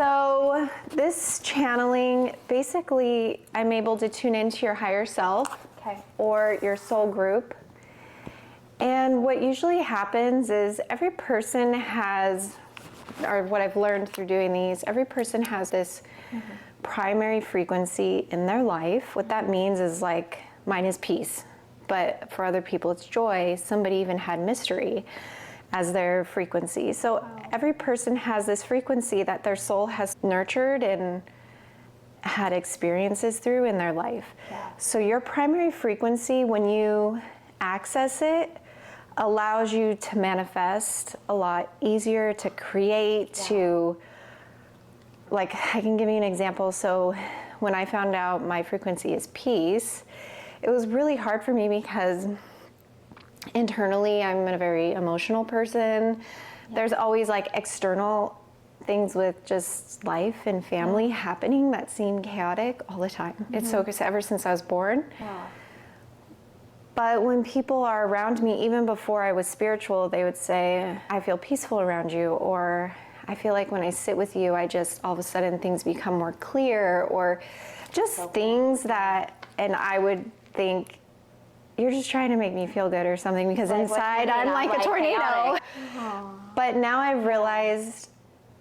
So this channeling, basically, I'm able to tune into your higher self or your soul group. And what usually happens is every person has, or what I've learned through doing these, every person has this primary frequency in their life. What that means is like, mine is peace, but for other people it's joy. Somebody even had mystery as their frequency. So every person has this frequency that their soul has nurtured and had experiences through in their life. So your primary frequency, when you access it, allows you to manifest a lot easier, to create, to, like, I can give you an example. So when I found out my frequency is peace, it was really hard for me because internally, I'm a very emotional person. There's always like external things with just life and family happening that seem chaotic all the time. It's so ever since I was born. But when people are around me, even before I was spiritual, they would say, I feel peaceful around you, or I feel like when I sit with you, I just, all of a sudden things become more clear, or just things that, and I would think, you're just trying to make me feel good or something, because like, inside I'm like a tornado. But now I've realized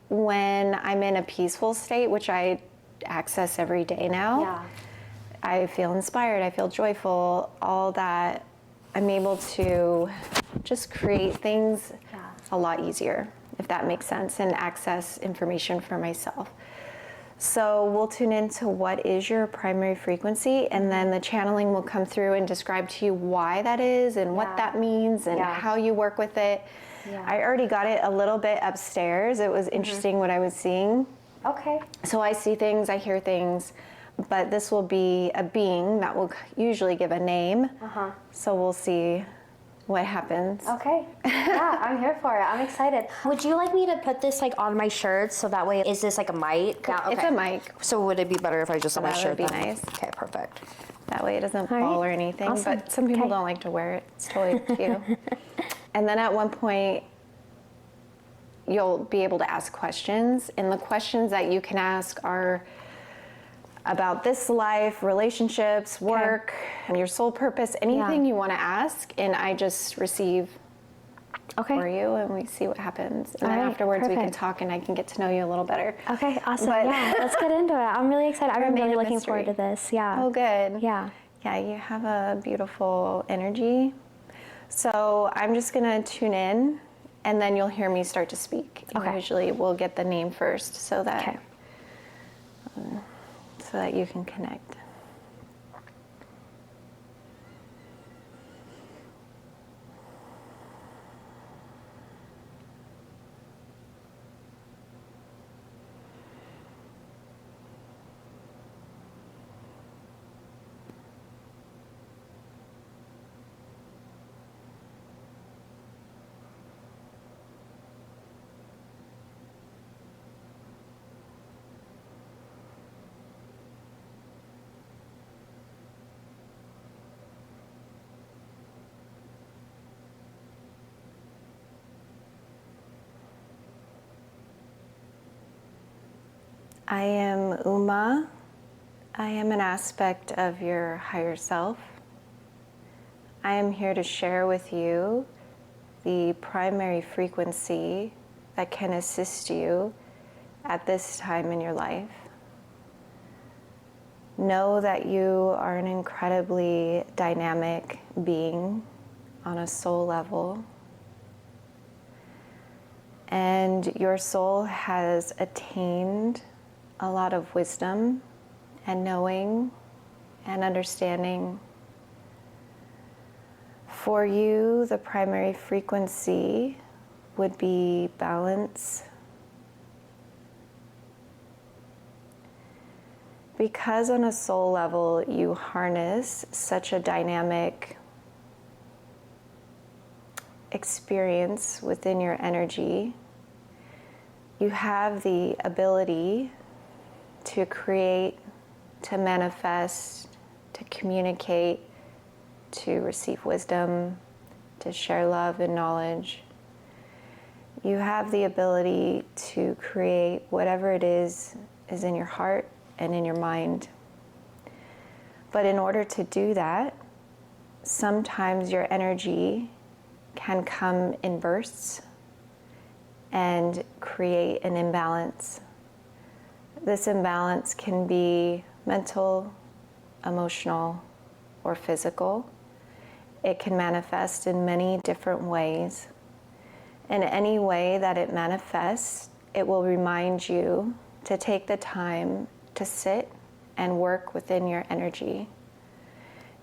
when I'm in a peaceful state, which I access every day now, I feel inspired, I feel joyful, all that, I'm able to just create things a lot easier, if that makes sense, and access information for myself. So we'll tune into what is your primary frequency, and then the channeling will come through and describe to you why that is and what that means and how you work with it. I already got it a little bit upstairs. It was interesting what I was seeing. So I see things, I hear things, but this will be a being that will usually give a name. So we'll see what happens. Yeah, I'm here for it. I'm excited. Would you like me to put this like on my shirt so that way, is this like a mic? It's a mic. So would it be better if I just on my shirt? That would be nice. Okay, perfect. That way it doesn't fall or anything. Awesome. But some people don't like to wear it. It's totally up to you. And then at one point, you'll be able to ask questions. And the questions that you can ask are about this life, relationships, work, and your soul purpose, anything you want to ask, and I just receive for you, and we see what happens. And then afterwards we can talk and I can get to know you a little better. Okay, awesome. Let's get into it. I'm really excited. I'm really looking forward to this. Oh, good. Yeah, you have a beautiful energy. So I'm just going to tune in, and then you'll hear me start to speak. And usually we'll get the name first so that so that you can connect. I am Uma. I am an aspect of your higher self. I am here to share with you the primary frequency that can assist you at this time in your life. Know that you are an incredibly dynamic being on a soul level. And your soul has attained a lot of wisdom and knowing and understanding. For you, the primary frequency would be balance. Because on a soul level you harness such a dynamic experience within your energy, you have the ability to create, to manifest, to communicate, to receive wisdom, to share love and knowledge. You have the ability to create whatever it is in your heart and in your mind. But in order to do that, sometimes your energy can come in bursts and create an imbalance. This imbalance can be mental, emotional, or physical. It can manifest in many different ways. In any way that it manifests, it will remind you to take the time to sit and work within your energy.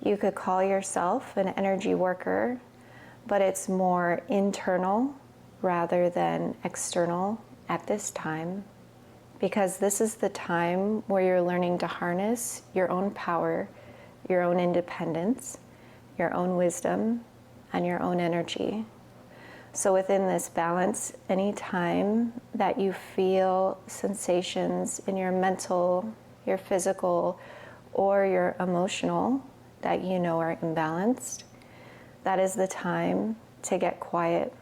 You could call yourself an energy worker, but it's more internal rather than external at this time, because this is the time where you're learning to harness your own power, your own independence, your own wisdom, and your own energy. So within this balance, any time that you feel sensations in your mental, your physical, or your emotional that you know are imbalanced, that is the time to get quiet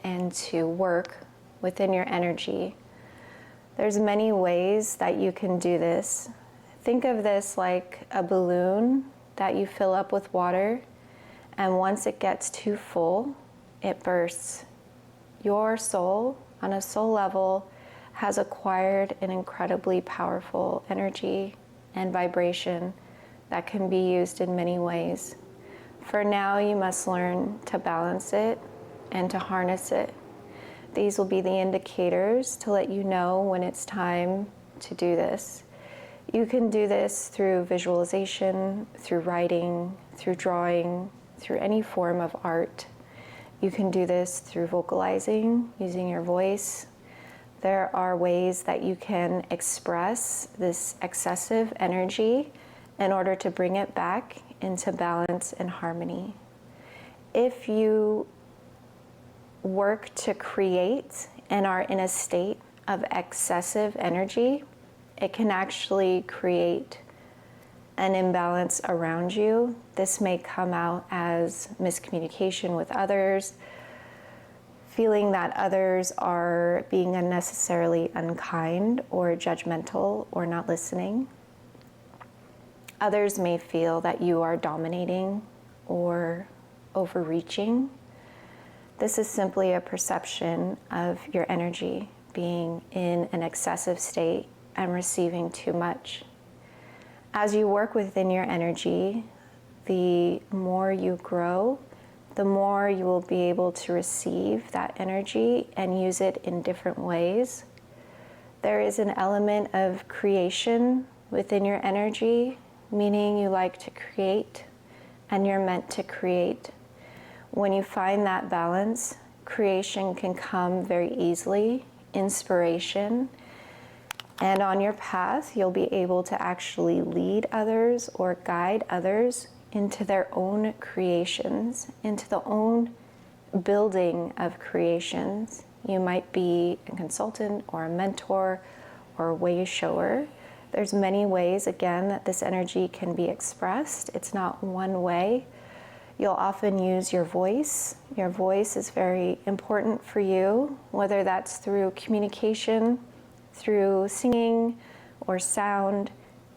and to work within your energy. There's many ways that you can do this. Think of this like a balloon that you fill up with water, and once it gets too full, it bursts. Your soul, on a soul level, has acquired an incredibly powerful energy and vibration that can be used in many ways. For now, you must learn to balance it and to harness it. These will be the indicators to let you know when it's time to do this. You can do this through visualization, through writing, through drawing, through any form of art. You can do this through vocalizing, using your voice. There are ways that you can express this excessive energy in order to bring it back into balance and harmony. If you work to create and are in a state of excessive energy, it can actually create an imbalance around you. This may come out as miscommunication with others, feeling that others are being unnecessarily unkind or judgmental or not listening. Others may feel that you are dominating or overreaching. This is simply a perception of your energy being in an excessive state and receiving too much. As you work within your energy, the more you grow, the more you will be able to receive that energy and use it in different ways. There is an element of creation within your energy, meaning you like to create and you're meant to create. When you find that balance, creation can come very easily, inspiration. And on your path, you'll be able to actually lead others or guide others into their own creations, into the own building of creations. You might be a consultant or a mentor or a way shower. There's many ways, again, that this energy can be expressed. It's not one way. You'll often use your voice. Your voice is very important for you, whether that's through communication, through singing or sound.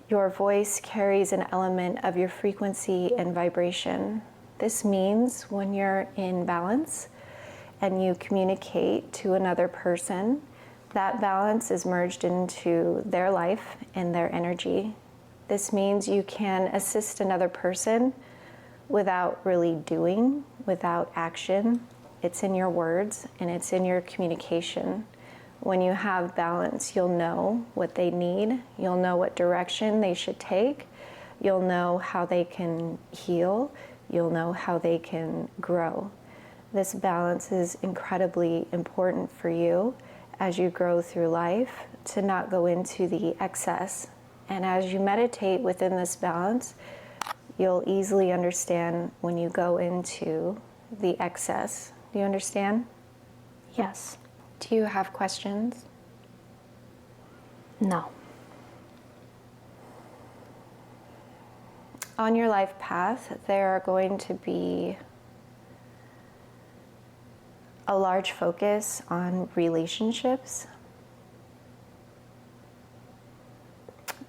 Your voice carries an element of your frequency and vibration. This means when you're in balance and you communicate to another person, that balance is merged into their life and their energy. This means you can assist another person without really doing, without action. It's in your words and it's in your communication. When you have balance, you'll know what they need. You'll know what direction they should take. You'll know how they can heal. You'll know how they can grow. This balance is incredibly important for you as you grow through life, to not go into the excess. And as you meditate within this balance, you'll easily understand when you go into the excess. Do you understand? Yes. Do you have questions? No. On your life path, there are going to be a large focus on relationships.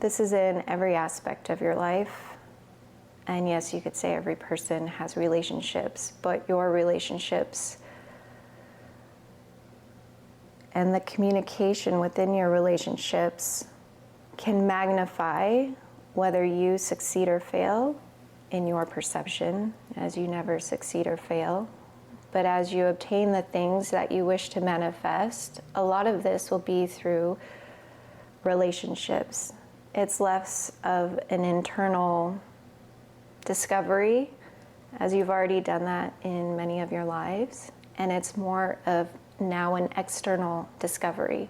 This is in every aspect of your life. And yes, you could say every person has relationships, but your relationships and the communication within your relationships can magnify whether you succeed or fail in your perception, as you never succeed or fail. But as you obtain the things that you wish to manifest, a lot of this will be through relationships. It's less of an internal discovery, as you've already done that in many of your lives, and it's more of now an external discovery.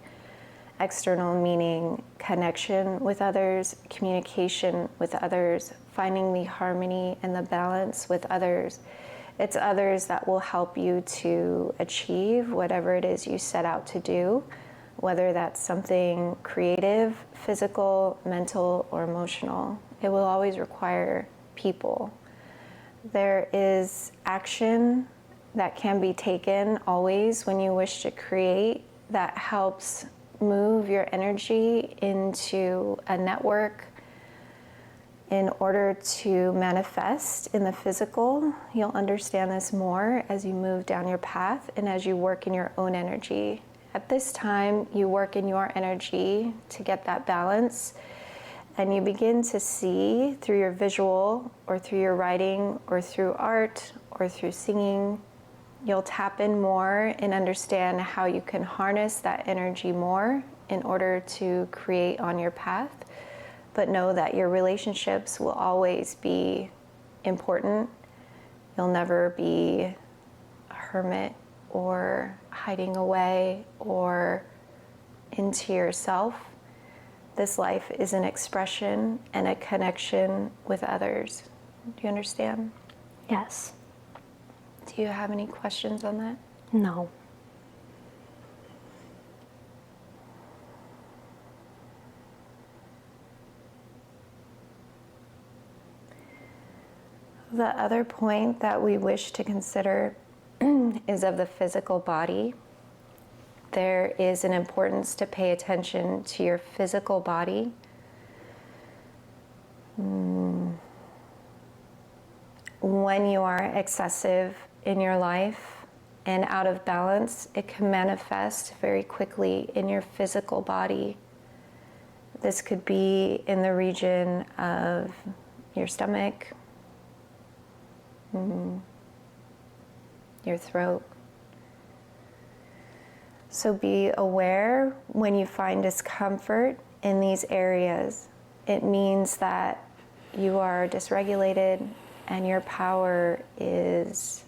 External meaning connection with others, communication with others, finding the harmony and the balance with others. It's others that will help you to achieve whatever it is you set out to do, whether that's something creative, physical, mental, or emotional. It will always require people. There is action that can be taken always when you wish to create that helps move your energy into a network in order to manifest in the physical. You'll understand this more as you move down your path and as you work in your own energy. At this time, you work in your energy to get that balance, and you begin to see through your visual or through your writing or through art or through singing. You'll tap in more and understand how you can harness that energy more in order to create on your path. But know that your relationships will always be important. You'll never be a hermit or hiding away or into yourself. This life is an expression and a connection with others. Do you understand? Yes. Do you have any questions on that? No. The other point that we wish to consider is of the physical body. There is an importance to pay attention to your physical body. When you are excessive in your life and out of balance, it can manifest very quickly in your physical body. This could be in the region of your stomach, your throat. So be aware when you find discomfort in these areas. It means that you are dysregulated and your power is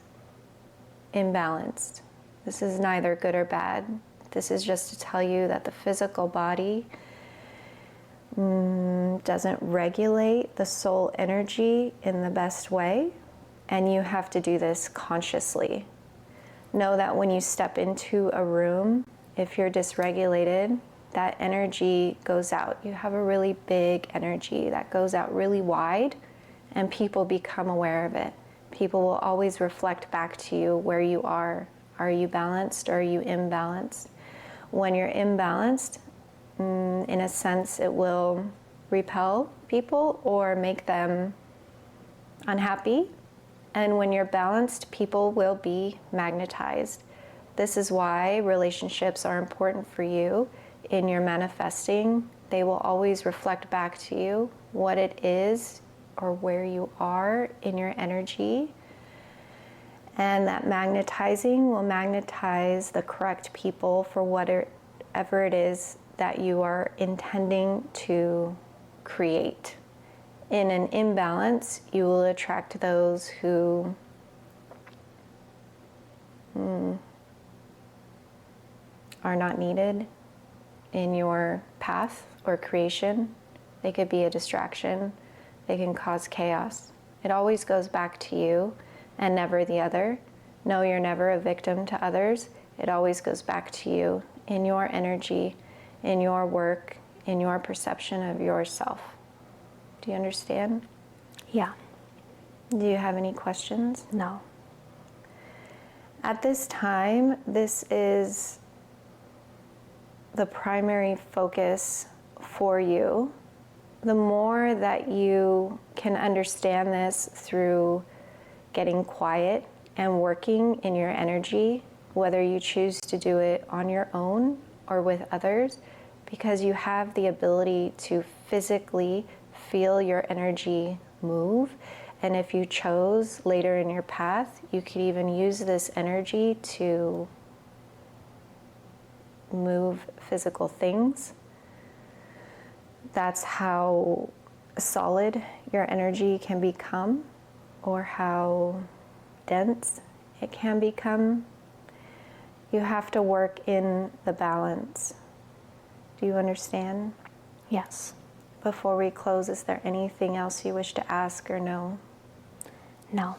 imbalanced. This is neither good or bad. This is just to tell you that the physical body doesn't regulate the soul energy in the best way, and you have to do this consciously. Know that when you step into a room, if you're dysregulated, that energy goes out. You have a really big energy that goes out really wide, and people become aware of it. People will always reflect back to you where you are. Are you balanced or are you imbalanced? When you're imbalanced, in a sense, it will repel people or make them unhappy. And when you're balanced, people will be magnetized. This is why relationships are important for you in your manifesting. They will always reflect back to you what it is or where you are in your energy. And that magnetizing will magnetize the correct people for whatever it is that you are intending to create. In an imbalance, you will attract those who are not needed in your path or creation. They could be a distraction. They can cause chaos. It always goes back to you and never the other. No, you're never a victim to others. It always goes back to you in your energy, in your work, in your perception of yourself. Do you understand? Yeah. Do you have any questions? No. At this time, this is the primary focus for you. The more that you can understand this through getting quiet and working in your energy, whether you choose to do it on your own or with others, because you have the ability to physically feel your energy move. And if you chose later in your path, you could even use this energy to move physical things. That's how solid your energy can become, or how dense it can become. You have to work in the balance. Do you understand? Yes. Before we close, is there anything else you wish to ask or know? No.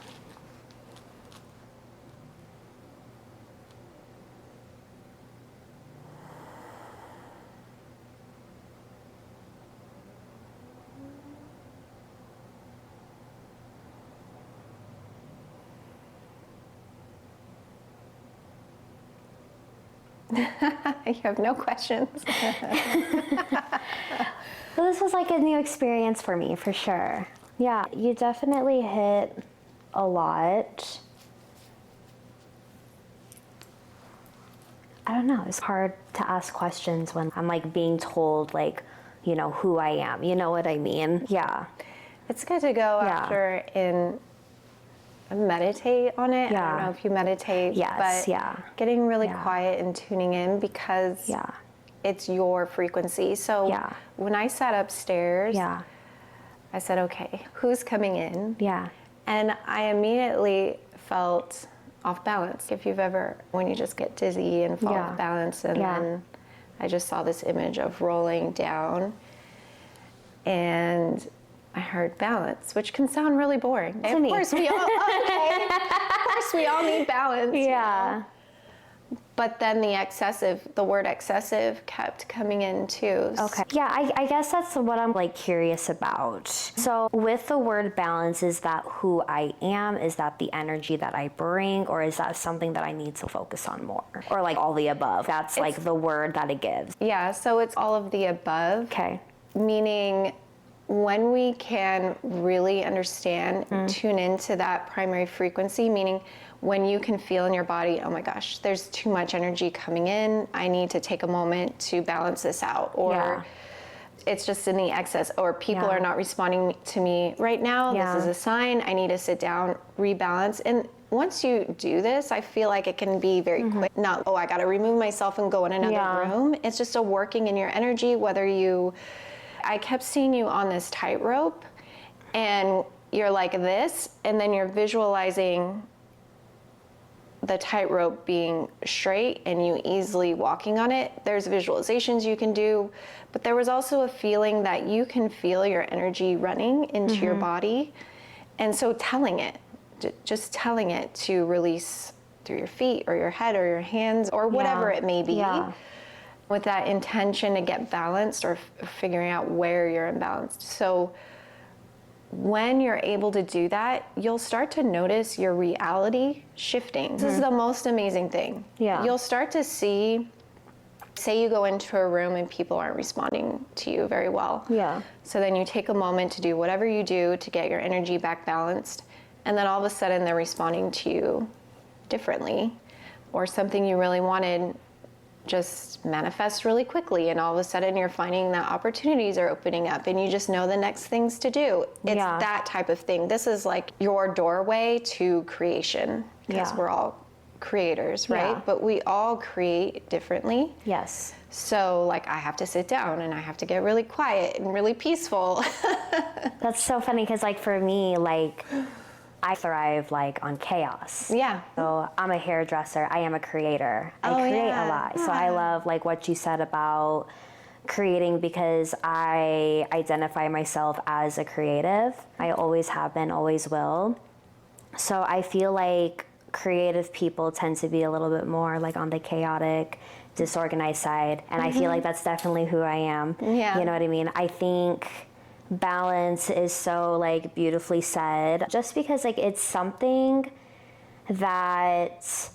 You have no questions. Well, this was like a new experience for me, for sure. Yeah, you definitely hit a lot. I don't know, it's hard to ask questions when I'm like being told like, you know, who I am. You know what I mean? Yeah. It's good to go after and meditate on it. Yeah. I don't know if you meditate, Yes, but getting really quiet and tuning in, because it's your frequency. So when I sat upstairs, I said, okay, who's coming in? Yeah. And I immediately felt off balance. If you've ever, when you just get dizzy and fall off balance, and then I just saw this image of rolling down, and I heard balance, which can sound really boring. Of course we all, of course we all need balance. Yeah. You know? But then the word excessive kept coming in too. Okay. Yeah, I guess that's what I'm like curious about. So with the word balance, is that who I am? Is that the energy that I bring? Or is that something that I need to focus on more? Or like all the above? That's like the word that it gives. Yeah, so it's all of the above. Okay. Meaning when we can really understand, tune into that primary frequency, meaning when you can feel in your body, oh my gosh, there's too much energy coming in, I need to take a moment to balance this out, or it's just in the excess, or people are not responding to me right now, this is a sign, I need to sit down, rebalance. And once you do this, I feel like it can be very quick. Not, oh, I got to remove myself and go in another room. It's just a working in your energy, I kept seeing you on this tightrope, and you're like this, and then you're visualizing the tightrope being straight and you easily walking on it. There's visualizations you can do, but there was also a feeling that you can feel your energy running into your body. And so just telling it to release through your feet or your head or your hands or whatever it may be. With that intention to get balanced, or figuring out where you're imbalanced. So when you're able to do that, you'll start to notice your reality shifting. This is the most amazing thing. You'll start to see, say you go into a room and people aren't responding to you very well. So then you take a moment to do whatever you do to get your energy back balanced, and then all of a sudden they're responding to you differently, or something you really wanted just manifests really quickly, and all of a sudden you're finding that opportunities are opening up and you just know the next things to do. It's that type of thing. This is like your doorway to creation, because we're all creators, right? But we all create differently. So like I have to sit down and I have to get really quiet and really peaceful. That's so funny, because like for me, like I thrive like on chaos. So I'm a hairdresser. I am a creator. I create a lot. So I love like what you said about creating, because I identify myself as a creative. I always have been, always will. So I feel like creative people tend to be a little bit more like on the chaotic, disorganized side. And I feel like that's definitely who I am. You know what I mean? I think balance is so like beautifully said, just because like it's something that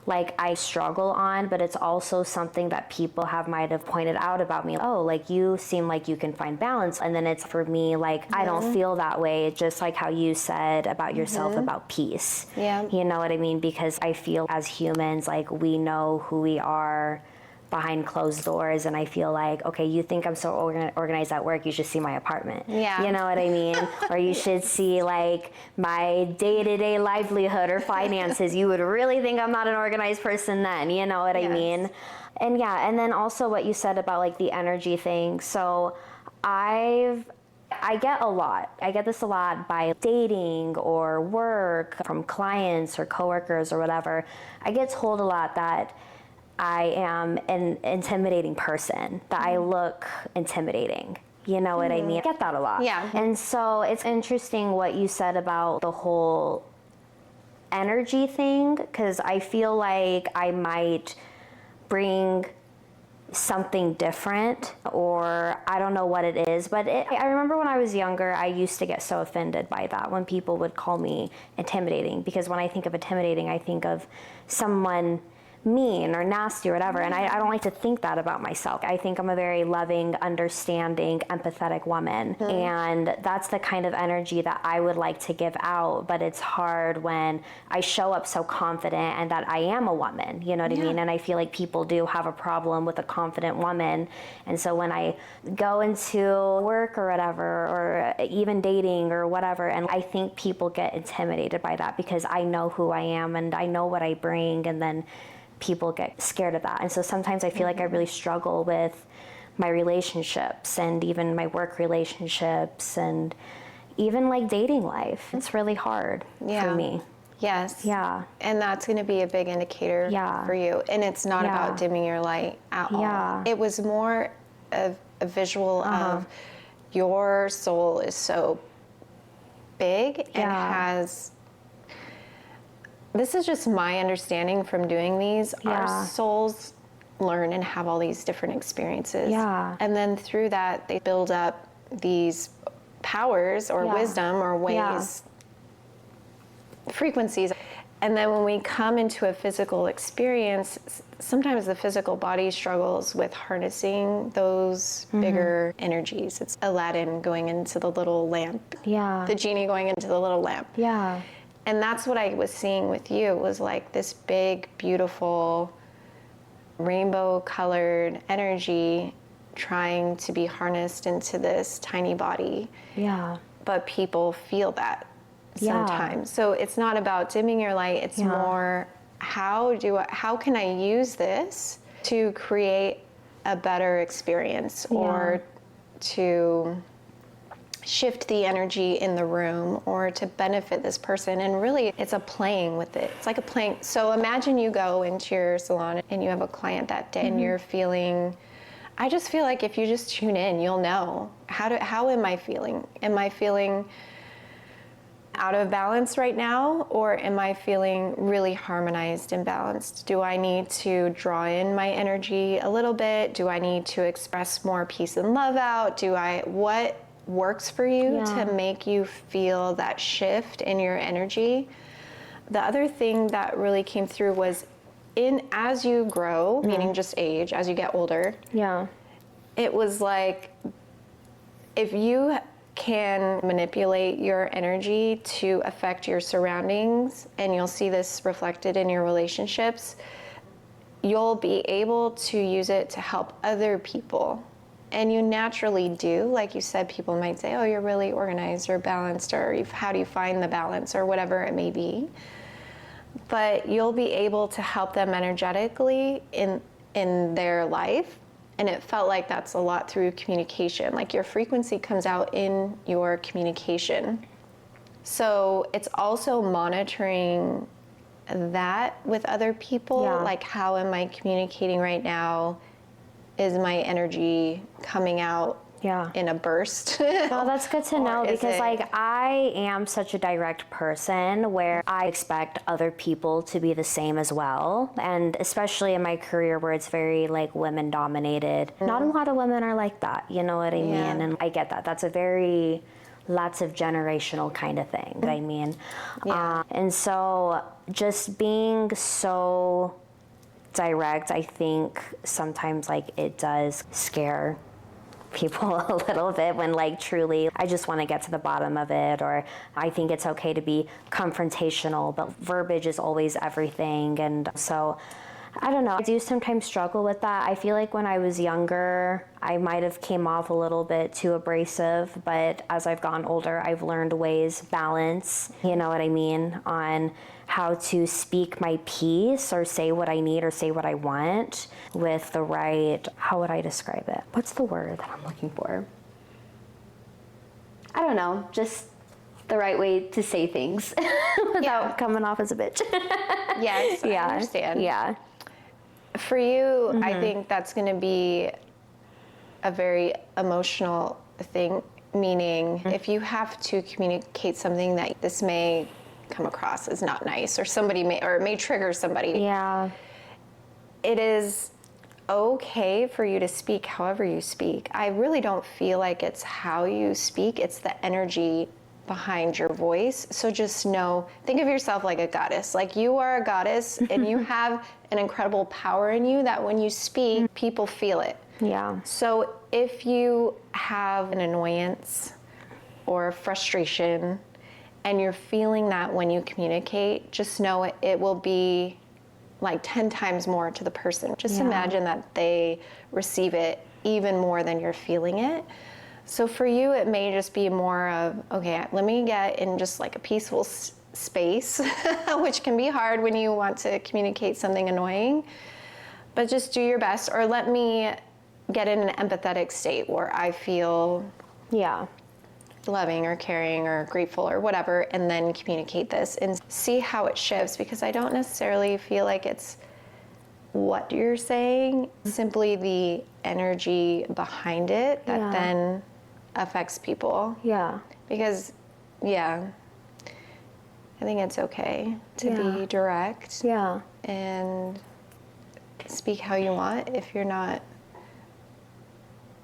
like I struggle on, but it's also something that people might have pointed out about me. Oh, like you seem like you can find balance. And then it's for me, like, I don't feel that way. Just like how you said about yourself, about peace. Yeah. You know what I mean? Because I feel as humans, like we know who we are behind closed doors, and I feel like, okay, you think I'm so organized at work, you should see my apartment. Yeah. You know what I mean? Or you should see like my day-to-day livelihood or finances. You would really think I'm not an organized person then, you know what I mean? And yeah, and then also what you said about like the energy thing. So I get a lot. I get this a lot by dating or work, from clients or coworkers or whatever. I get told a lot that I am an intimidating person, that I look intimidating. You know what I mean? I get that a lot. Yeah. And so it's interesting what you said about the whole energy thing, because I feel like I might bring something different, or I don't know what it is, but I remember when I was younger, I used to get so offended by that when people would call me intimidating, because when I think of intimidating, I think of someone mean or nasty or whatever, and I don't like to think that about myself. I think I'm a very loving, understanding, empathetic woman, and that's the kind of energy that I would like to give out, but it's hard when I show up so confident and that I am a woman, you know what I mean? And I feel like people do have a problem with a confident woman, and so when I go into work or whatever, or even dating or whatever, and I think people get intimidated by that because I know who I am and I know what I bring, and then people get scared of that. And so sometimes I feel like I really struggle with my relationships and even my work relationships and even like dating life. It's really hard for me. Yes. Yeah. And that's going to be a big indicator for you. And it's not about dimming your light at all. It was more of a visual of your soul is so big and has... This is just my understanding from doing these. Our souls learn and have all these different experiences. Yeah. And then through that, they build up these powers or wisdom or ways, frequencies. And then when we come into a physical experience, sometimes the physical body struggles with harnessing those bigger energies. It's Aladdin going into the little lamp. Yeah. The genie going into the little lamp. Yeah. And that's what I was seeing with you, was like this big, beautiful, rainbow-colored energy trying to be harnessed into this tiny body. Yeah. But people feel that sometimes. So it's not about dimming your light. It's more, how can I use this to create a better experience or to shift the energy in the room or to benefit this person. And really, it's a playing with it. It's like a playing. So imagine you go into your salon and you have a client that day and you're feeling, I just feel like if you just tune in, you'll know, how am I feeling? Am I feeling out of balance right now, or am I feeling really harmonized and balanced? Do I need to draw in my energy a little bit? Do I need to express more peace and love out? What works for you to make you feel that shift in your energy? The other thing that really came through was as you grow, meaning just age, as you get older, it was like, if you can manipulate your energy to affect your surroundings, and you'll see this reflected in your relationships, you'll be able to use it to help other people. And you naturally do. Like you said, people might say, oh, you're really organized or balanced, or how do you find the balance, or whatever it may be. But you'll be able to help them energetically in their life. And it felt like that's a lot through communication. Like your frequency comes out in your communication. So it's also monitoring that with other people. Like, how am I communicating right now? Is my energy coming out in a burst? Well, that's good to know, because like I am such a direct person where I expect other people to be the same as well. And especially in my career where it's very like women dominated, not a lot of women are like that, you know what I mean? And I get that. That's a very lots of generational kind of thing, I mean. And so just being so direct, I think sometimes like it does scare people a little bit when like truly I just want to get to the bottom of it, or I think it's okay to be confrontational, but verbiage is always everything. And so I don't know, I do sometimes struggle with that. I feel like when I was younger I might have came off a little bit too abrasive, but as I've gotten older I've learned ways, balance, you know what I mean, on how to speak my piece or say what I need or say what I want with the right, how would I describe it? What's the word that I'm looking for? I don't know, just the right way to say things without coming off as a bitch. Yes, I understand. Yeah. For you, I think that's going to be a very emotional thing, meaning if you have to communicate something that this may come across as not nice, or somebody may, or it may trigger somebody. Yeah. It is okay for you to speak however you speak. I really don't feel like it's how you speak, it's the energy behind your voice. So just know, think of yourself like a goddess. Like you are a goddess and you have an incredible power in you that when you speak, people feel it. Yeah. So if you have an annoyance or a frustration and you're feeling that when you communicate, just know it will be like 10 times more to the person. Just imagine that they receive it even more than you're feeling it. So for you, it may just be more of, okay, let me get in just like a peaceful space, which can be hard when you want to communicate something annoying, but just do your best, or let me get in an empathetic state where I feel loving or caring or grateful or whatever, and then communicate this and see how it shifts, because I don't necessarily feel like it's what you're saying, simply the energy behind it that then affects people. Yeah. Because, I think it's okay to be direct. Yeah. And speak how you want if you're not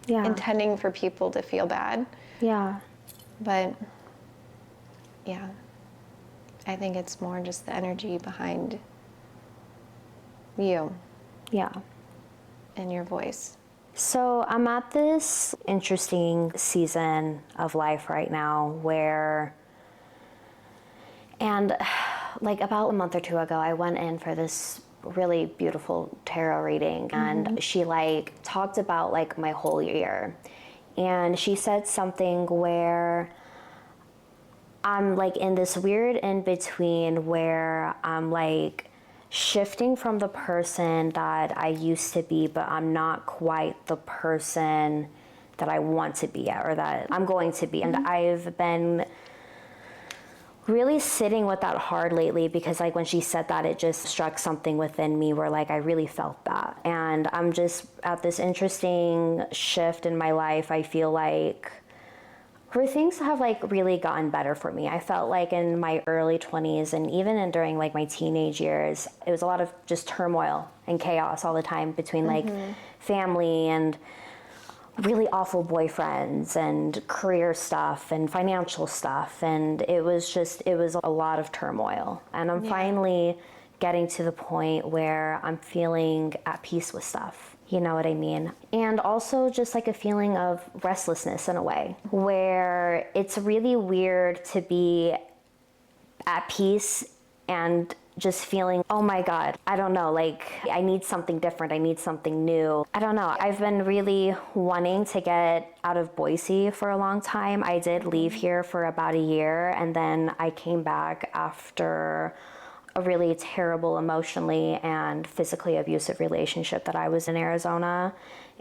intending for people to feel bad. Yeah. But, I think it's more just the energy behind you. Yeah. And your voice. So I'm at this interesting season of life right now where, and like about a month or two ago, I went in for this really beautiful tarot reading, and she like talked about like my whole year. And she said something where I'm like in this weird in between where I'm like shifting from the person that I used to be, but I'm not quite the person that I want to be or that I'm going to be. And I've been really sitting with that hard lately, because like when she said that, it just struck something within me where like I really felt that. And I'm just at this interesting shift in my life. I feel like where things have like really gotten better for me. I felt like in my early 20s and even during like my teenage years, it was a lot of just turmoil and chaos all the time between like family and really awful boyfriends and career stuff and financial stuff. And it was a lot of turmoil. And I'm finally getting to the point where I'm feeling at peace with stuff. You know what I mean? And also just like a feeling of restlessness in a way, where it's really weird to be at peace and just feeling, oh my God, I don't know, like I need something different, I need something new. I don't know, I've been really wanting to get out of Boise for a long time. I did leave here for about a year, and then I came back after a really terrible emotionally and physically abusive relationship that I was in Arizona,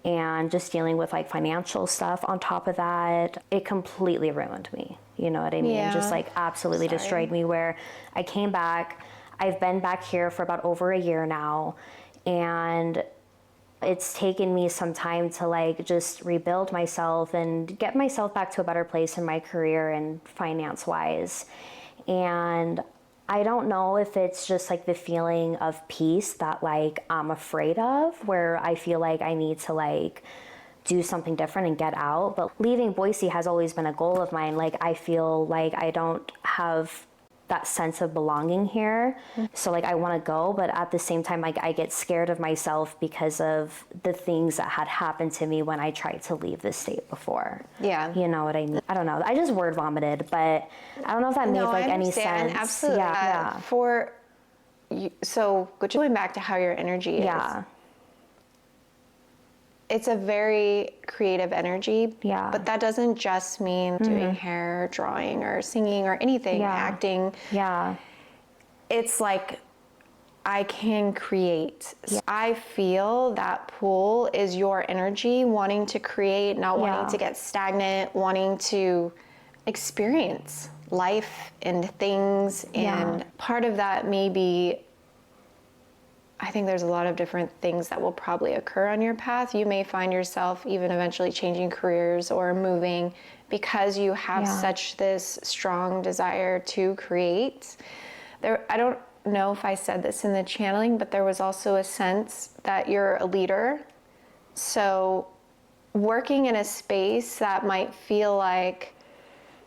and just dealing with like financial stuff on top of that. It completely ruined me, you know what I mean? Just like absolutely destroyed me, where I came back. I've been back here for about over a year now, and it's taken me some time to like just rebuild myself and get myself back to a better place in my career and finance wise. And I don't know if it's just like the feeling of peace that like I'm afraid of, where I feel like I need to like do something different and get out. But leaving Boise has always been a goal of mine. Like I feel like I don't have that sense of belonging here. So like I want to go, but at the same time, like I get scared of myself because of the things that had happened to me when I tried to leave the state before. Yeah. You know what I mean? I don't know. I just word vomited, but I don't know if that made like any sense. Absolutely. Yeah. For you, so going back to how your energy is. Yeah. It's a very creative energy. Yeah. But that doesn't just mean doing hair, drawing, or singing, or anything, acting. Yeah. It's like I can create. Yeah. I feel that pool is your energy, wanting to create, not wanting to get stagnant, wanting to experience life and things. And part of that may be, I think there's a lot of different things that will probably occur on your path. You may find yourself even eventually changing careers or moving because you have such this strong desire to create. I don't know if I said this in the channeling, but there was also a sense that you're a leader. So working in a space that might feel like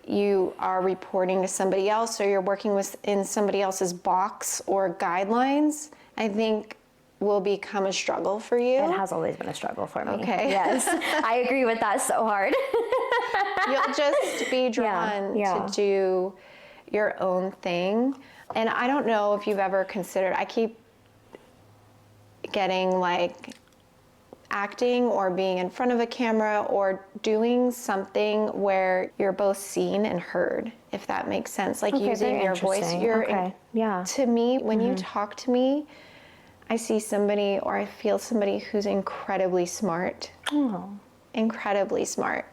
you are reporting to somebody else, or you're working within somebody else's box or guidelines, I think will become a struggle for you. It has always been a struggle for me. Okay. Yes. I agree with that so hard. You'll just be drawn to do your own thing. And I don't know if you've ever considered, I keep getting like acting or being in front of a camera or doing something where you're both seen and heard, if that makes sense. Like using your voice. To me, when you talk to me, I see somebody, or I feel somebody who's incredibly smart. Oh. Incredibly smart.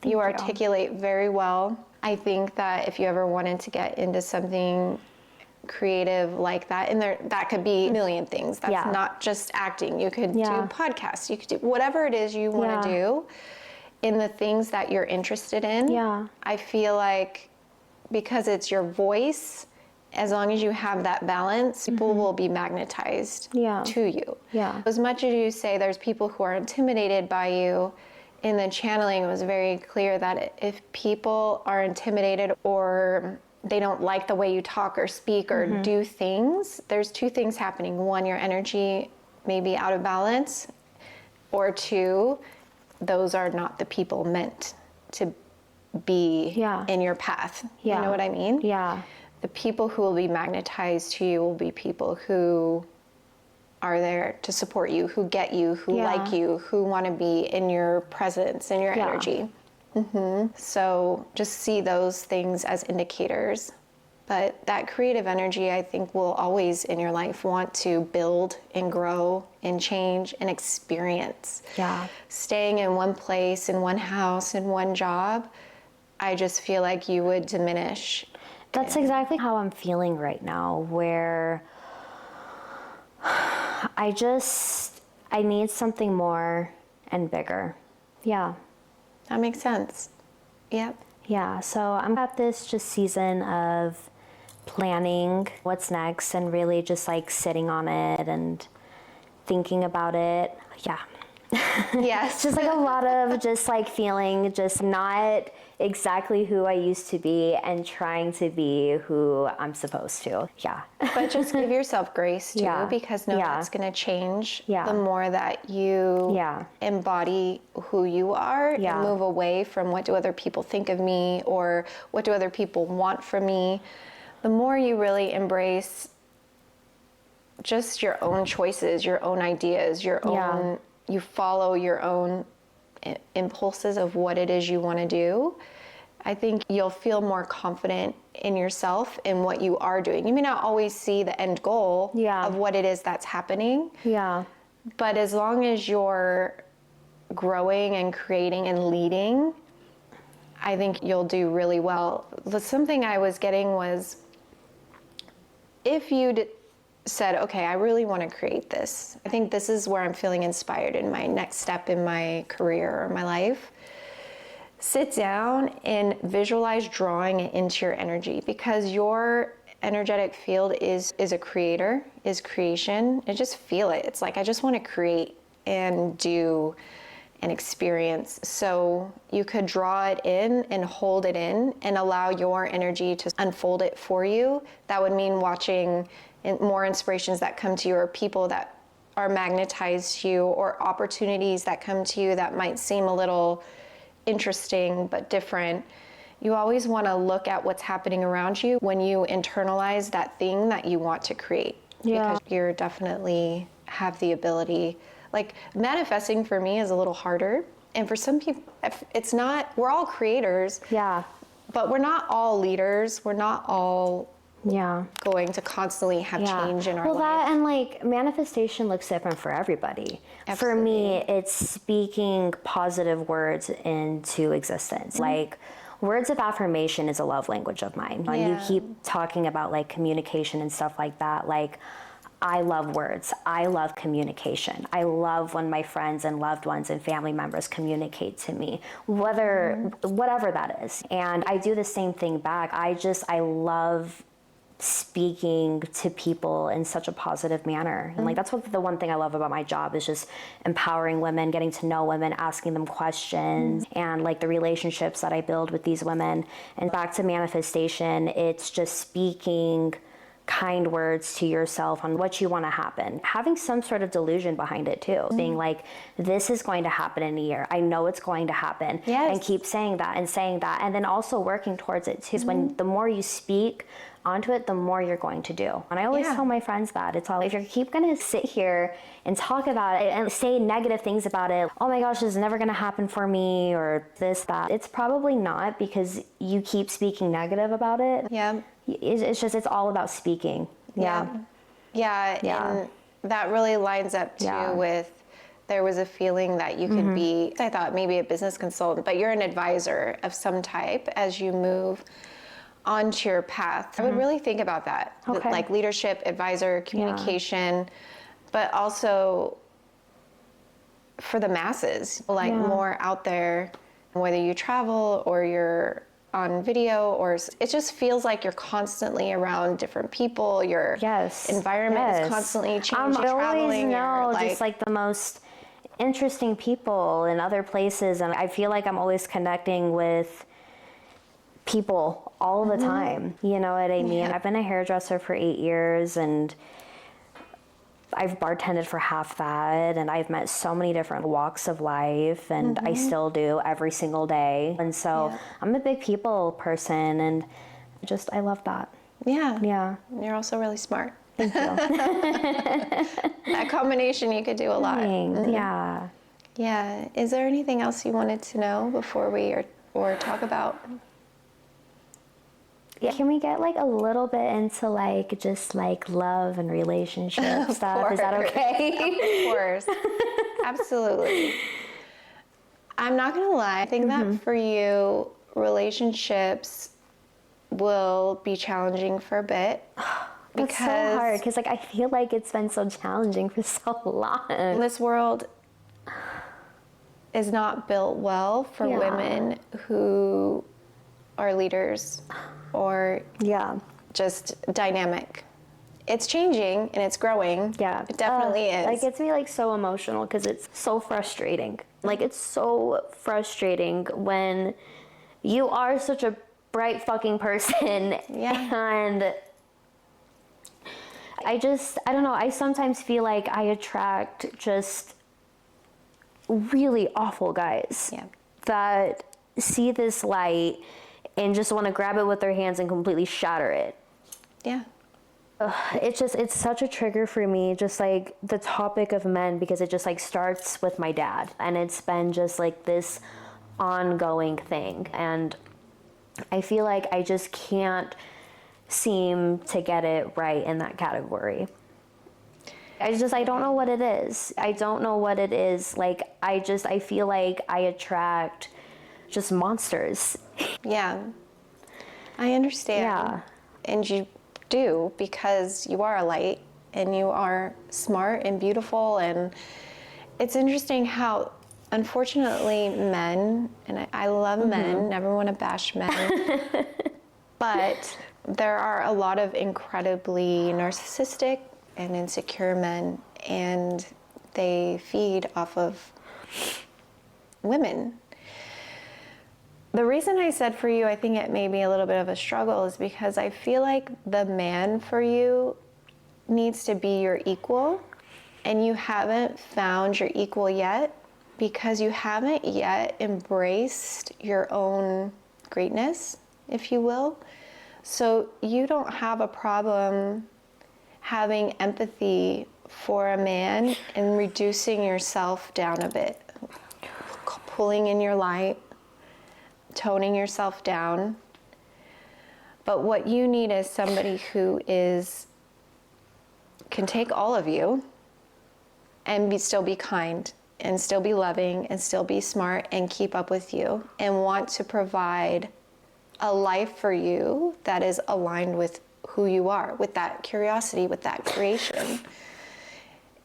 You articulate very well. I think that if you ever wanted to get into something creative like that, and that could be a million things. That's not just acting. You could do podcasts. You could do whatever it is you want to do in the things that you're interested in. Yeah. I feel like because it's your voice, as long as you have that balance, people will be magnetized to you. Yeah. As much as you say there's people who are intimidated by you, in the channeling it was very clear that if people are intimidated or they don't like the way you talk or speak or do things, there's two things happening. One, your energy may be out of balance, or two, those are not the people meant to be in your path. You know what I mean? Yeah. The people who will be magnetized to you will be people who are there to support you, who get you, who like you, who want to be in your presence, in your energy. So just see those things as indicators. But that creative energy, I think, will always in your life want to build and grow and change and experience. Yeah. Staying in one place, in one house, in one job, I just feel like you would diminish. That's exactly how I'm feeling right now, where I need something more and bigger. Yeah. That makes sense. Yep. Yeah, so I'm at this just season of planning what's next and really just like sitting on it and thinking about it. Yeah. Yes. Just like a lot of just like feeling just not exactly who I used to be and trying to be who I'm supposed to. Yeah. But just give yourself grace too, because that's going to change the more that you embody who you are and move away from what do other people think of me or what do other people want from me. The more you really embrace just your own choices, your own ideas, your own, you follow your own impulses of what it is you want to do, I think you'll feel more confident in yourself and what you are doing. You may not always see the end goal of what it is that's happening. Yeah. But as long as you're growing and creating and leading, I think you'll do really well. Something I was getting was, if you'd said, okay, I really want to create this. I think this is where I'm feeling inspired in my next step in my career or my life. Sit down and visualize drawing it into your energy, because your energetic field is a creator, is creation. And just feel it. It's like, I just want to create and do and experience. So you could draw it in and hold it in and allow your energy to unfold it for you. That would mean watching more inspirations that come to you, or people that are magnetized to you, or opportunities that come to you that might seem a little interesting but different. You always want to look at what's happening around you when you internalize that thing that you want to create. Yeah. Because you're definitely have the ability. Like, manifesting for me is a little harder. And for some people, it's not, we're all creators. Yeah. But we're not all leaders. We're not all going to constantly have change in our life. Well, that and like manifestation looks different for everybody. Absolutely. For me, it's speaking positive words into existence. Like, words of affirmation is a love language of mine. And you keep talking about like communication and stuff like that. Like, I love words. I love communication. I love when my friends and loved ones and family members communicate to me, whatever that is. And I do the same thing back. I love speaking to people in such a positive manner. And like, that's what the one thing I love about my job is just empowering women, getting to know women, asking them questions, and like the relationships that I build with these women. And back to manifestation, it's just speaking kind words to yourself on what you want to happen. Having some sort of delusion behind it too. Being like, this is going to happen in a year. I know it's going to happen. Yes. And keep saying that and saying that. And then also working towards it too. When the more you speak onto it, the more you're going to do. And I always tell my friends that it's all, if you keep going to sit here and talk about it and say negative things about it, oh my gosh, this is never going to happen for me, or this, that, it's probably not, because you keep speaking negative about it. Yeah. It's just, it's all about speaking. Yeah. And that really lines up too with, there was a feeling that you could be, I thought maybe a business consultant, but you're an advisor of some type as you move onto your path. I would really think about that. Okay. Like leadership, advisor, communication, but also for the masses, like more out there, whether you travel or you're on video, or it just feels like you're constantly around different people. Your environment is constantly changing. I always traveling, know just like the most interesting people in other places, and I feel like I'm always connecting with people all the time. You know what I mean? I've been a hairdresser for 8 years, and I've bartended for half that, and I've met so many different walks of life, and I still do every single day. And so I'm a big people person, and I love that. Yeah. You're also really smart. Thank you. That combination, you could do a lot. Yeah. Yeah. Is there anything else you wanted to know before we or talk about? Yeah. Can we get like a little bit into like just like love and relationship stuff? Is that okay? Of course. Absolutely. I'm not gonna lie. I think that for you, relationships will be challenging for a bit. That's so hard, because like I feel like it's been so challenging for so long. This world is not built well for women who are leaders or just dynamic. It's changing and it's growing. Yeah. It definitely is. It gets me like so emotional because it's so frustrating. Like, it's so frustrating when you are such a bright fucking person. And I don't know, I sometimes feel like I attract just really awful guys that see this light and just want to grab it with their hands and completely shatter it. It's such a trigger for me, just like the topic of men, because it just like starts with my dad, and it's been just like this ongoing thing, and I feel like I just can't seem to get it right in that category. I don't know what it is. I don't know what it is. Like, I feel like I attract just monsters. I understand. And you do, because you are a light and you are smart and beautiful. And it's interesting how, unfortunately, men, and I love men, never want to bash men, but there are a lot of incredibly narcissistic and insecure men, and they feed off of women. The reason I said for you, I think it may be a little bit of a struggle is because I feel like the man for you needs to be your equal, and you haven't found your equal yet because you haven't yet embraced your own greatness, if you will. So you don't have a problem having empathy for a man and reducing yourself down a bit, pulling in your light, toning yourself down. But what you need is somebody who can take all of you and still be kind and still be loving and still be smart and keep up with you and want to provide a life for you that is aligned with who you are, with that curiosity, with that creation.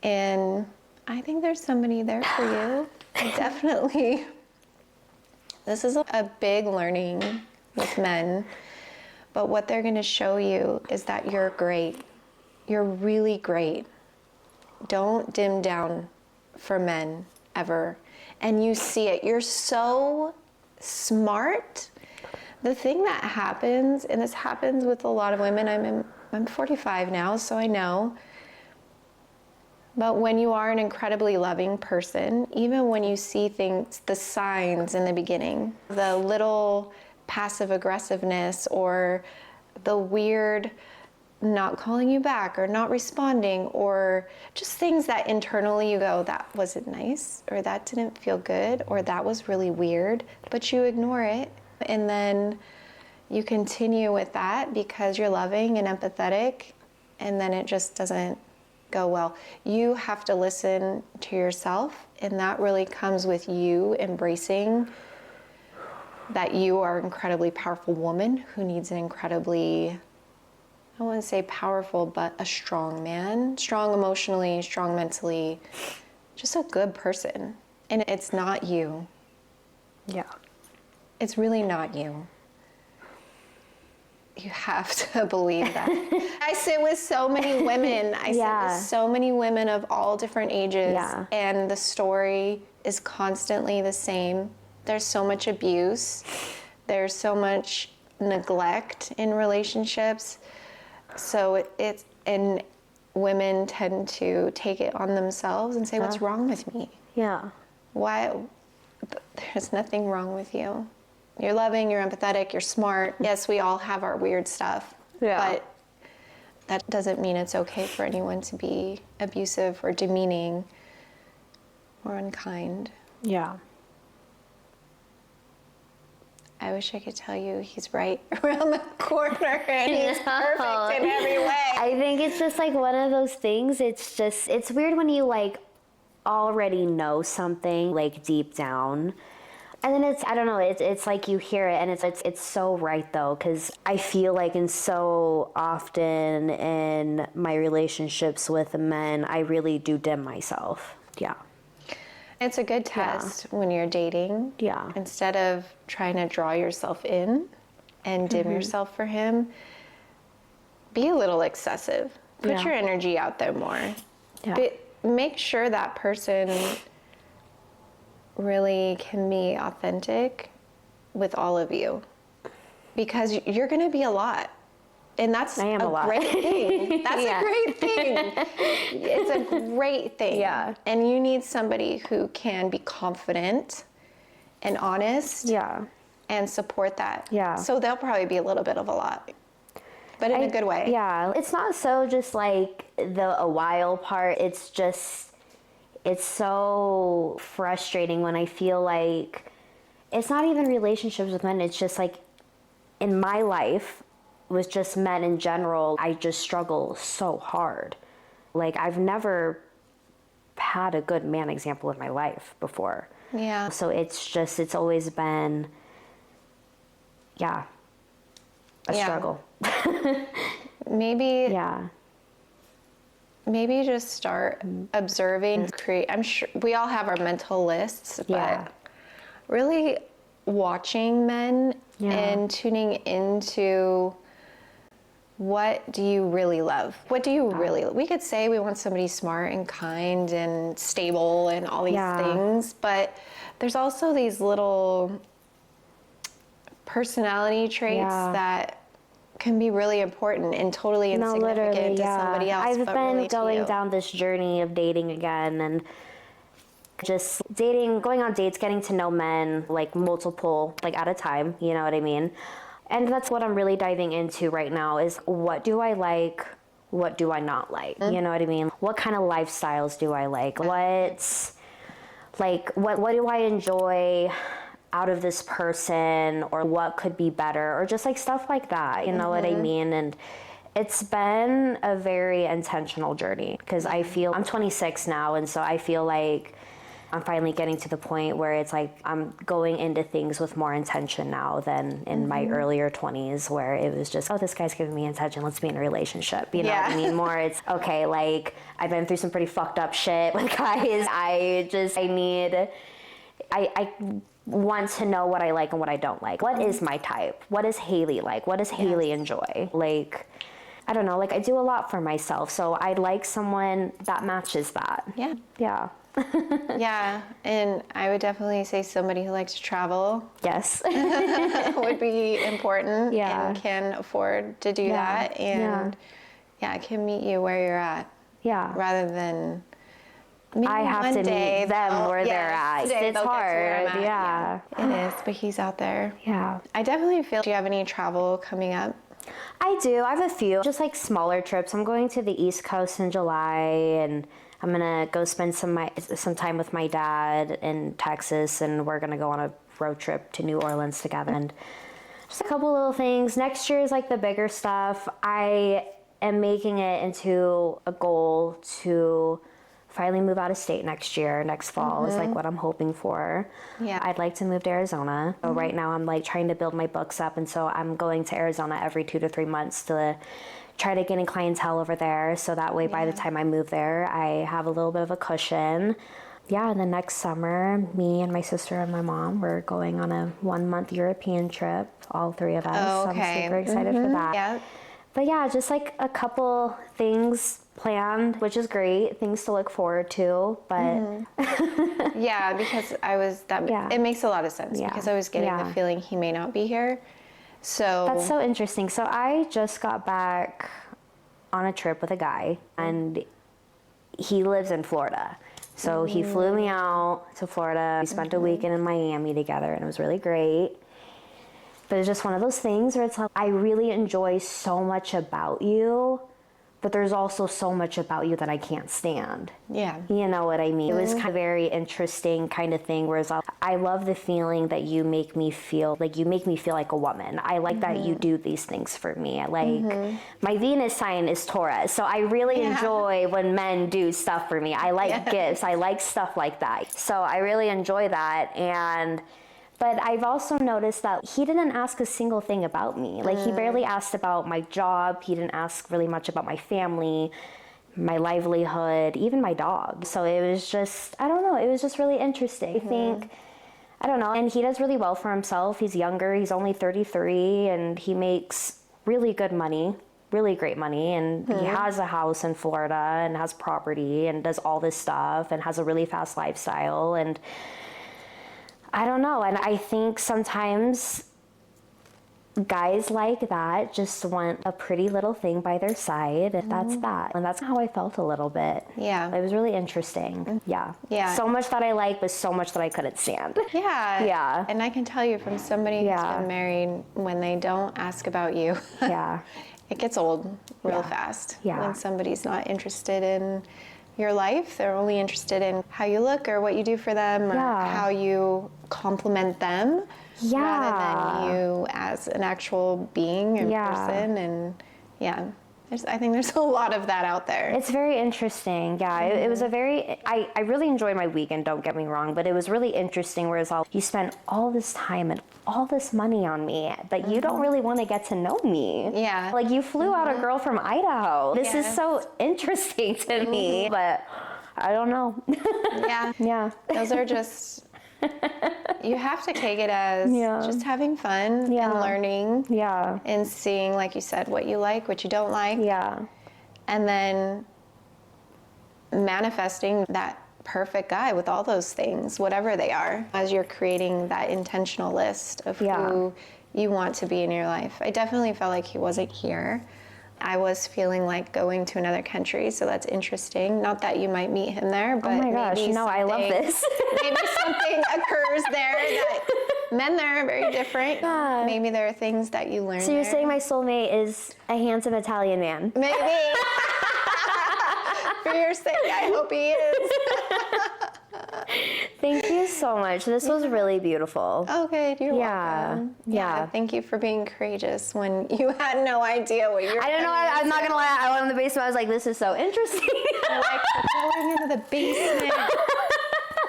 And I think there's somebody there for you. Definitely. This is a big learning with men, but what they're going to show you is that you're great. You're really great. Don't dim down for men ever. And you see it. You're so smart. The thing that happens, and this happens with a lot of women, I'm 45 now, so I know. But when you are an incredibly loving person, even when you see things, the signs in the beginning, the little passive aggressiveness or the weird not calling you back or not responding, or just things that internally you go, that wasn't nice, or that didn't feel good, or that was really weird, but you ignore it. And then you continue with that because you're loving and empathetic, and then it just doesn't go well. You have to listen to yourself, and that really comes with you embracing that you are an incredibly powerful woman who needs an incredibly, I wouldn't say powerful, but a strong man, strong emotionally, strong mentally, just a good person. And it's not you. Yeah. It's really not you. You have to believe that. I sit with so many women. I sit with so many women of all different ages. Yeah. And the story is constantly the same. There's so much abuse. There's so much neglect in relationships. So and women tend to take it on themselves and say, what's wrong with me? Yeah. Why? There's nothing wrong with you. You're loving, you're empathetic, you're smart. Yes, we all have our weird stuff. Yeah. But that doesn't mean it's okay for anyone to be abusive or demeaning or unkind. Yeah. I wish I could tell you he's right around the corner and he's perfect in every way. I think it's just like one of those things. It's weird when you like already know something like deep down. And then I don't know, it's like you hear it and it's so right though, because I feel like so often in my relationships with men, I really do dim myself. Yeah. It's a good test when you're dating. Yeah. Instead of trying to draw yourself in and dim yourself for him, be a little excessive. Put your energy out there more. Yeah. Make sure that person really can be authentic with all of you, because you're going to be a lot, and that's a great thing. That's a great thing. It's a great thing. Yeah. And you need somebody who can be confident and honest. Yeah. And support that. Yeah. So they'll probably be a little bit of a lot, but in a good way. Yeah. It's not so just like a while part. It's so frustrating when I feel like it's not even relationships with men. It's just like in my life with just men in general, I just struggle so hard. Like I've never had a good man example in my life before. Yeah. So it's always been, a struggle. Maybe. Yeah. Maybe just start observing, create. I'm sure we all have our mental lists, but really watching men and tuning into what do you really love? What do you really love? We could say we want somebody smart and kind and stable and all these things, but there's also these little personality traits that can be really important and totally insignificant to somebody else. I've been really going down this journey of dating again, and just dating, going on dates, getting to know men, like multiple, like at a time, you know what I mean? And that's what I'm really diving into right now is what do I like? What do I not like? You know what I mean? What kind of lifestyles do I like? What do I enjoy out of this person, or what could be better, or just like stuff like that, you know what I mean? And it's been a very intentional journey because I feel I'm 26 now, and so I feel like I'm finally getting to the point where it's like I'm going into things with more intention now than in my earlier 20s, where it was just, oh, this guy's giving me attention, let's be in a relationship. You know what I mean? More it's, okay, like I've been through some pretty fucked up shit with guys. I want to know what I like and what I don't like. What is my type? What is Hailey like? What does Hailey enjoy? Like, I don't know, like I do a lot for myself. So I'd like someone that matches that. Yeah. Yeah. Yeah, and I would definitely say somebody who likes to travel. Yes. would be important and can afford to do that, and can meet you where you're at. Yeah. Rather than I have to meet them where they're at. It's hard. Yeah. It is, but he's out there. Yeah. I definitely feel. Do you have any travel coming up? I do. I have a few, just like smaller trips. I'm going to the East Coast in July, and I'm gonna go spend some time with my dad in Texas, and we're gonna go on a road trip to New Orleans together. And just a couple little things. Next year is like the bigger stuff. I am making it into a goal to finally move out of state next fall is like what I'm hoping for. Yeah. I'd like to move to Arizona. So right now I'm like trying to build my books up, and so I'm going to Arizona every 2 to 3 months to try to get in clientele over there, so that way by the time I move there, I have a little bit of a cushion. Yeah, and then next summer, me and my sister and my mom, we're going on a 1-month European trip, all three of us. Oh, okay. So I'm super excited for that. Yeah. But yeah, just like a couple things planned, which is great, things to look forward to, but... Yeah, because it makes a lot of sense, because I was getting the feeling he may not be here. So that's so interesting. So I just got back on a trip with a guy, and he lives in Florida. So he flew me out to Florida. We spent a weekend in Miami together, and it was really great. But it's just one of those things where it's like, I really enjoy so much about you, but there's also so much about you that I can't stand. Yeah. You know what I mean? It was kind of very interesting kind of thing, whereas I love the feeling that you make me feel like a woman. I like that you do these things for me. I like, my Venus sign is Taurus, so I really enjoy when men do stuff for me. I like gifts. I like stuff like that. So I really enjoy that. But I've also noticed that he didn't ask a single thing about me. Like, he barely asked about my job. He didn't ask really much about my family, my livelihood, even my dog. So it was just, I don't know, it was just really interesting. I think, I don't know, and he does really well for himself. He's younger, he's only 33, and he makes really good money, really great money, and he has a house in Florida and has property and does all this stuff and has a really fast lifestyle, and I don't know, and I think sometimes guys like that just want a pretty little thing by their side, and that's that. And that's how I felt a little bit. Yeah. It was really interesting. Yeah. Yeah. So much that I like, but so much that I couldn't stand. Yeah. Yeah. And I can tell you from somebody who's been married, when they don't ask about you, it gets old real fast. Yeah. When somebody's not interested in your life, they're only interested in how you look or what you do for them or how you compliment them rather than you as an actual being and person. And I think there's a lot of that out there. It's very interesting. Yeah, it was a very, I really enjoyed my weekend, don't get me wrong, but it was really interesting, whereas you spent all this time and all this money on me, but you don't really want to get to know me. Yeah. Like, you flew out a girl from Idaho. This is so interesting to me, but I don't know. Yeah. Those are just... You have to take it as just having fun and learning and seeing, like you said, what you like, what you don't like. Yeah. And then manifesting that perfect guy with all those things, whatever they are, as you're creating that intentional list of who you want to be in your life. I definitely felt like he wasn't here. I was feeling like going to another country, so that's interesting. Not that you might meet him there, but oh my gosh, no, I love this. Maybe something occurs there that men there are very different. God. Maybe there are things that you learn. So you're there. saying my soulmate is a handsome Italian man? Maybe. For your sake, I hope he is. Thank you so much. This was really beautiful. Okay, you're welcome. Yeah. Thank you for being courageous when you had no idea what you're I don't know. I'm not gonna lie. I went in the basement. I was like, "This is so interesting." You're like, we're going into the basement.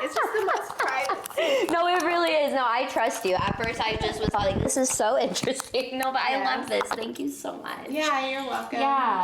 It's just the most private. No, it really is. No, I trust you. At first, I just was like, "This is so interesting." No, but I love this. Thank you so much. Yeah, you're welcome. Yeah.